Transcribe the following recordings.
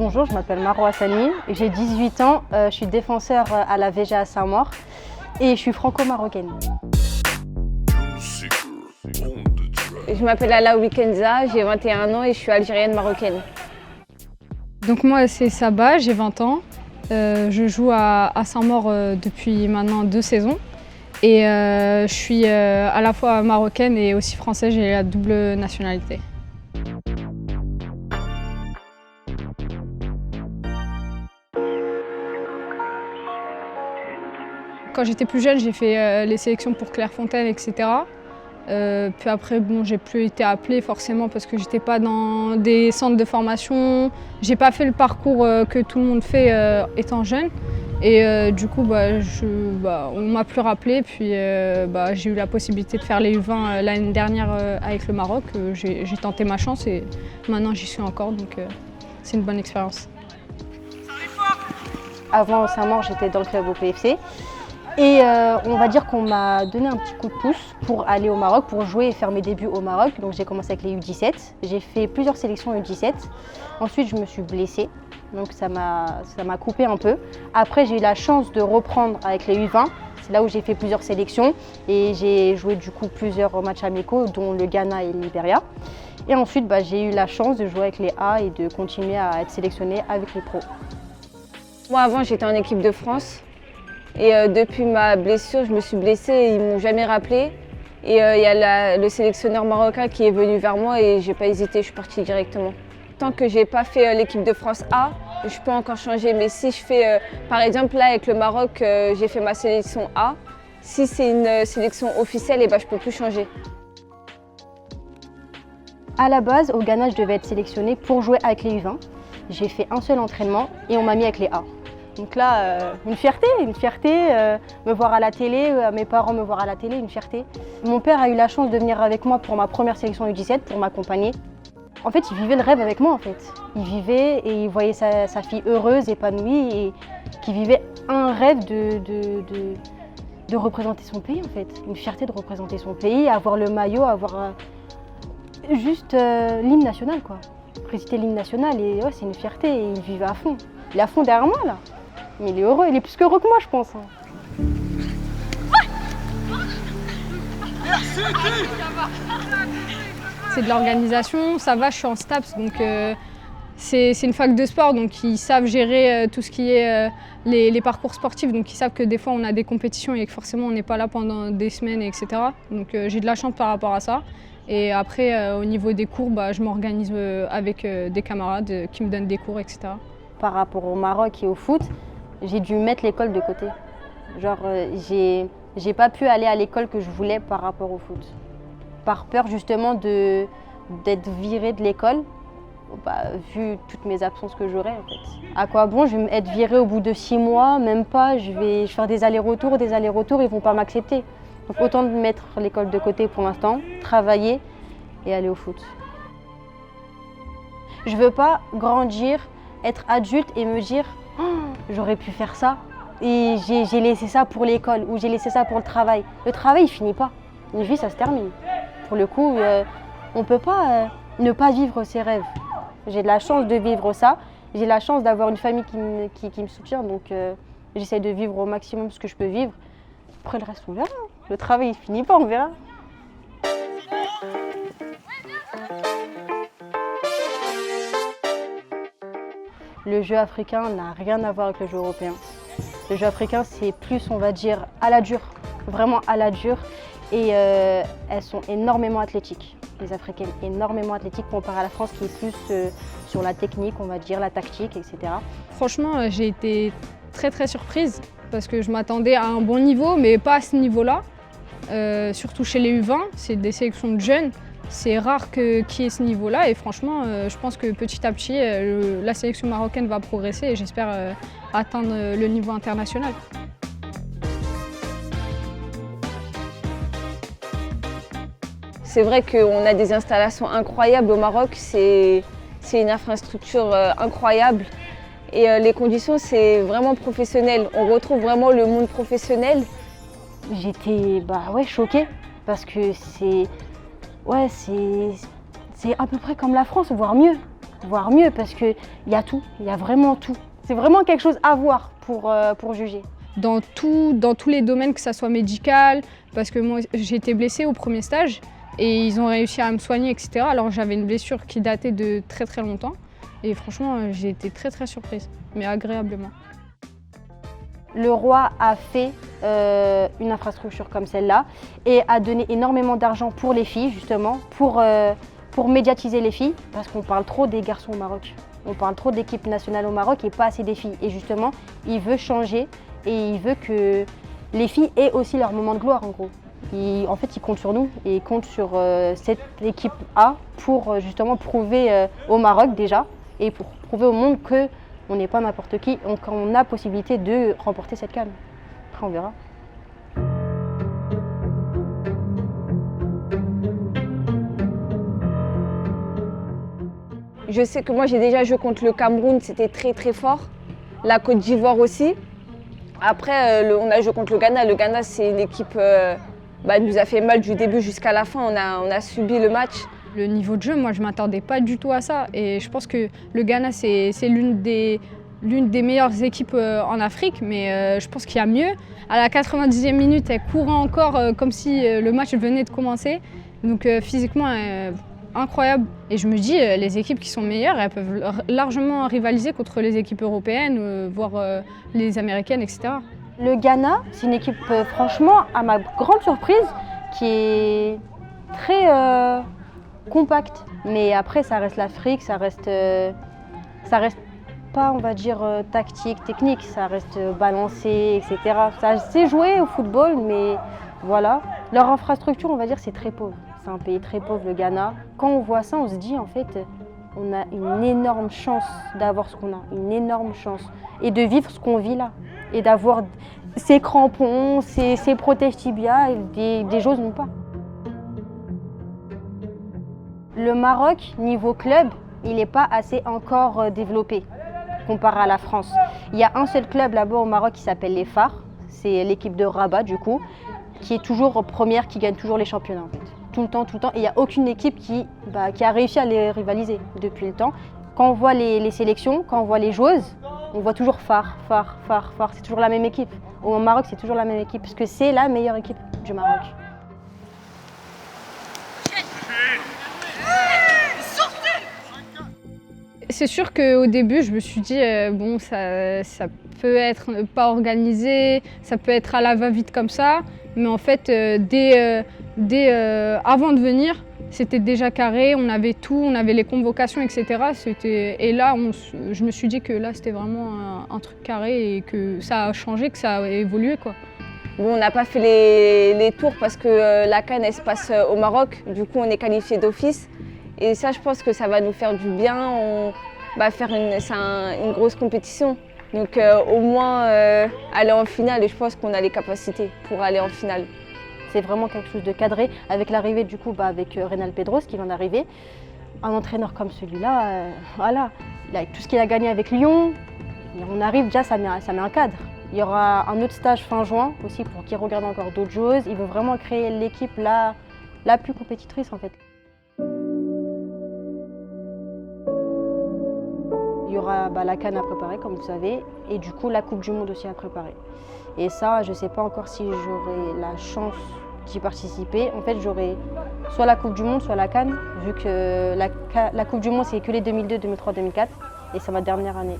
Bonjour, je m'appelle Maro Hassani, j'ai 18 ans, je suis défenseur à la VGA à Saint-Maur et je suis franco-marocaine. Je m'appelle Alaoui Kenza, j'ai 21 ans et je suis algérienne marocaine. Donc moi c'est Saba, j'ai 20 ans, je joue à Saint-Maur depuis maintenant 2 saisons et je suis à la fois marocaine et aussi française, j'ai la double nationalité. Quand j'étais plus jeune, j'ai fait les sélections pour Clairefontaine, etc. Puis après, bon, j'ai plus été appelée forcément parce que j'étais pas dans des centres de formation. J'ai pas fait le parcours que tout le monde fait étant jeune. Et du coup, on m'a plus rappelé. Puis j'ai eu la possibilité de faire les U20 l'année dernière avec le Maroc. J'ai tenté ma chance et maintenant j'y suis encore, donc c'est une bonne expérience. Avant Saint-Maur, j'étais dans le club au PFC. Et on va dire qu'on m'a donné un petit coup de pouce pour aller au Maroc, pour jouer et faire mes débuts au Maroc. Donc j'ai commencé avec les U17, j'ai fait plusieurs sélections U17. Ensuite je me suis blessée, donc ça m'a coupé un peu. Après j'ai eu la chance de reprendre avec les U20, c'est là où j'ai fait plusieurs sélections. Et j'ai joué du coup plusieurs matchs amicaux, dont le Ghana et le Libéria. Et ensuite j'ai eu la chance de jouer avec les A et de continuer à être sélectionnée avec les pros. Moi avant j'étais en équipe de France. Et depuis ma blessure, je me suis blessée et ils ne m'ont jamais rappelé. Et il y a le sélectionneur marocain qui est venu vers moi et j'ai pas hésité, je suis partie directement. Tant que j'ai pas fait l'équipe de France A, je peux encore changer. Mais si je fais, par exemple là avec le Maroc, j'ai fait ma sélection A. Si c'est une sélection officielle, je peux plus changer. À la base, au Ghana, je devais être sélectionnée pour jouer avec les U20. J'ai fait un seul entraînement et on m'a mis avec les A. Donc là, une fierté, me voir à la télé, mes parents me voir à la télé, une fierté. Mon père a eu la chance de venir avec moi pour ma première sélection U17 pour m'accompagner. En fait, il vivait le rêve avec moi en fait. Il vivait et il voyait sa fille heureuse, épanouie et qui vivait un rêve de représenter son pays en fait. Une fierté de représenter son pays, avoir le maillot, avoir juste l'hymne national quoi. Réciter l'hymne national et ouais, c'est une fierté et il vivait à fond. Il est à fond derrière moi là. Mais il est heureux, il est plus qu'heureux que moi je pense. C'est de l'organisation, ça va, je suis en STAPS, donc c'est une fac de sport, donc ils savent gérer tout ce qui est les parcours sportifs, donc ils savent que des fois on a des compétitions et que forcément on n'est pas là pendant des semaines, etc. Donc j'ai de la chance par rapport à ça. Et après, au niveau des cours, je m'organise avec des camarades qui me donnent des cours, etc. Par rapport au Maroc et au foot, j'ai dû mettre l'école de côté. Genre, j'ai pas pu aller à l'école que je voulais par rapport au foot. Par peur justement d'être virée de l'école, vu toutes mes absences que j'aurais en fait. À quoi bon, je vais être virée au bout de 6 mois, même pas, je vais faire des allers-retours, ils vont pas m'accepter. Donc autant de mettre l'école de côté pour l'instant, travailler et aller au foot. Je veux pas grandir, être adulte et me dire oh, j'aurais pu faire ça et j'ai laissé ça pour l'école ou j'ai laissé ça pour le travail. Le travail il finit pas, une vie ça se termine. Pour le coup, on peut pas ne pas vivre ses rêves. J'ai de la chance de vivre ça, j'ai la chance d'avoir une famille qui me soutient donc j'essaie de vivre au maximum ce que je peux vivre. Après le reste on verra, le travail il finit pas, on verra. Le jeu africain n'a rien à voir avec le jeu européen. Le jeu africain, c'est plus, on va dire, à la dure, vraiment à la dure. Et elles sont énormément athlétiques, les Africaines, énormément athlétiques comparé à la France qui est plus sur la technique, on va dire, la tactique, etc. Franchement, j'ai été très surprise parce que je m'attendais à un bon niveau, mais pas à ce niveau-là. Surtout chez les U20, c'est des sélections de jeunes. C'est rare qu'il y ait ce niveau-là et franchement, je pense que petit à petit, la sélection marocaine va progresser et j'espère atteindre le niveau international. C'est vrai qu'on a des installations incroyables au Maroc, c'est une infrastructure incroyable et les conditions, c'est vraiment professionnel. On retrouve vraiment le monde professionnel. J'étais choquée parce que c'est à peu près comme la France, voire mieux. voire mieux, parce qu'il y a tout, il y a vraiment tout. C'est vraiment quelque chose à voir pour juger. Dans tous les domaines, que ça soit médical, parce que moi j'ai été blessée au premier stage et ils ont réussi à me soigner, etc. Alors j'avais une blessure qui datait de très très longtemps et franchement j'ai été très très surprise, mais agréablement. Le roi a fait une infrastructure comme celle-là et a donné énormément d'argent pour les filles, justement, pour médiatiser les filles, parce qu'on parle trop des garçons au Maroc. On parle trop d'équipe nationale au Maroc et pas assez des filles. Et justement, il veut changer et il veut que les filles aient aussi leur moment de gloire, en gros. En fait, il compte sur nous et il compte sur cette équipe A pour justement prouver au Maroc déjà et pour prouver au monde que on n'est pas n'importe qui, on a possibilité de remporter cette CAN. Après, on verra. Je sais que moi j'ai déjà joué contre le Cameroun, c'était très très fort. La Côte d'Ivoire aussi. Après, on a joué contre le Ghana. Le Ghana, c'est une équipe qui nous a fait mal du début jusqu'à la fin. On a subi le match. Le niveau de jeu, moi je ne m'attendais pas du tout à ça. Et je pense que le Ghana, c'est l'une des meilleures équipes en Afrique, mais je pense qu'il y a mieux. À la 90e minute, elle courait encore comme si le match venait de commencer. Donc physiquement, incroyable. Et je me dis, les équipes qui sont meilleures, elles peuvent largement rivaliser contre les équipes européennes, voire les américaines, etc. Le Ghana, c'est une équipe, franchement, à ma grande surprise, qui est très compacte. Mais après, ça reste l'Afrique, ça reste pas, on va dire, tactique, technique, ça reste balancé, etc. Ça s'est joué au football, mais voilà. Leur infrastructure, on va dire, c'est très pauvre. C'est un pays très pauvre, le Ghana. Quand on voit ça, on se dit, en fait, on a une énorme chance d'avoir ce qu'on a, une énorme chance. Et de vivre ce qu'on vit là. Et d'avoir ces crampons, ces protèges tibia, et des choses non pas. Le Maroc, niveau club, il n'est pas assez encore développé comparé à la France. Il y a un seul club là-bas au Maroc qui s'appelle les Phares. C'est l'équipe de Rabat, du coup, qui est toujours première, qui gagne toujours les championnats, en fait. Tout le temps. Et il n'y a aucune équipe qui a réussi à les rivaliser depuis le temps. Quand on voit les sélections, quand on voit les joueuses, on voit toujours Phare. C'est toujours la même équipe. Au Maroc, c'est toujours la même équipe, parce que c'est la meilleure équipe du Maroc. C'est sûr qu'au début, je me suis dit, bon, ça peut être pas organisé, ça peut être à la va-vite comme ça. Mais en fait, avant de venir, c'était déjà carré, on avait tout, on avait les convocations, etc. Et là, je me suis dit que là, c'était vraiment un truc carré et que ça a changé, que ça a évolué, quoi. Bon, on n'a pas fait les tours parce que la CAN, elle se passe au Maroc. Du coup, on est qualifié d'office. Et ça, je pense que ça va nous faire du bien. On va faire une grosse compétition. Donc au moins aller en finale, et je pense qu'on a les capacités pour aller en finale. C'est vraiment quelque chose de cadré. Avec l'arrivée du coup, avec Reynal Pedros qui vient d'arriver, un entraîneur comme celui-là, voilà, avec tout ce qu'il a gagné avec Lyon, et on arrive déjà, ça met un cadre. Il y aura un autre stage fin juin aussi pour qu'il regarde encore d'autres joueuses. Il veut vraiment créer l'équipe la plus compétitrice en fait. Il y aura la CAN à préparer, comme vous savez, et du coup la Coupe du Monde aussi à préparer. Et ça, je ne sais pas encore si j'aurai la chance d'y participer. En fait, j'aurai soit la Coupe du Monde, soit la CAN, vu que la Coupe du Monde, c'est que les 2002, 2003, 2004, et c'est ma dernière année.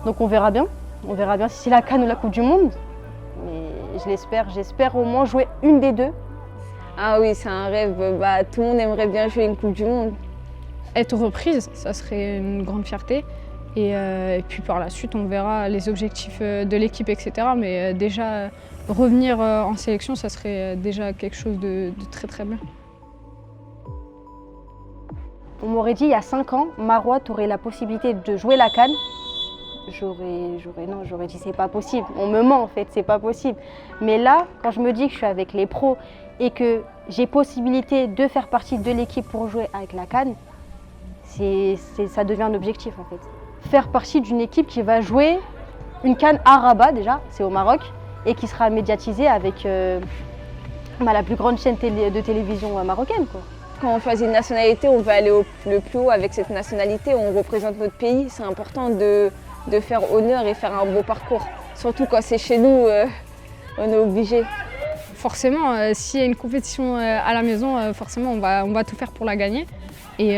Donc on verra bien si c'est la CAN ou la Coupe du Monde. Mais je l'espère, j'espère au moins jouer une des deux. Ah oui, c'est un rêve. Tout le monde aimerait bien jouer une Coupe du Monde. Être reprise, ça serait une grande fierté. Et puis par la suite, on verra les objectifs de l'équipe, etc. Mais déjà, revenir en sélection, ça serait déjà quelque chose de très très bien. On m'aurait dit il y a 5 ans, Maroua, tu aurais la possibilité de jouer la CAN. J'aurais dit c'est pas possible. On me ment en fait, c'est pas possible. Mais là, quand je me dis que je suis avec les pros et que j'ai possibilité de faire partie de l'équipe pour jouer avec la CAN, ça devient un objectif en fait. Faire partie d'une équipe qui va jouer une CAN à Rabat déjà, c'est au Maroc, et qui sera médiatisée avec la plus grande chaîne de télévision marocaine, quoi. quand on choisit une nationalité, on veut aller le plus haut avec cette nationalité, on représente notre pays. C'est important de faire honneur et faire un beau parcours. Surtout quand c'est chez nous, on est obligé. Forcément, s'il y a une compétition à la maison, forcément on va tout faire pour la gagner. Et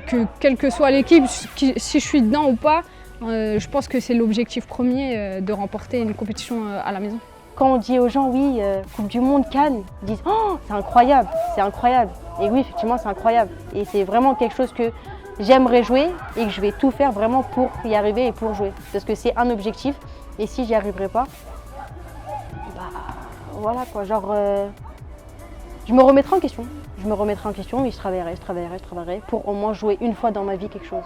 que quelle que soit l'équipe, si je suis dedans ou pas, je pense que c'est l'objectif premier de remporter une compétition à la maison. Quand on dit aux gens, oui, Coupe du Monde, Cannes, ils disent, oh, c'est incroyable, c'est incroyable. Et oui, effectivement, c'est incroyable. Et c'est vraiment quelque chose que j'aimerais jouer et que je vais tout faire vraiment pour y arriver et pour jouer. Parce que c'est un objectif. Et si j'y arriverai pas, bah voilà quoi, genre, je me remettrai en question. Je me remettrai en question et je travaillerai pour au moins jouer une fois dans ma vie quelque chose.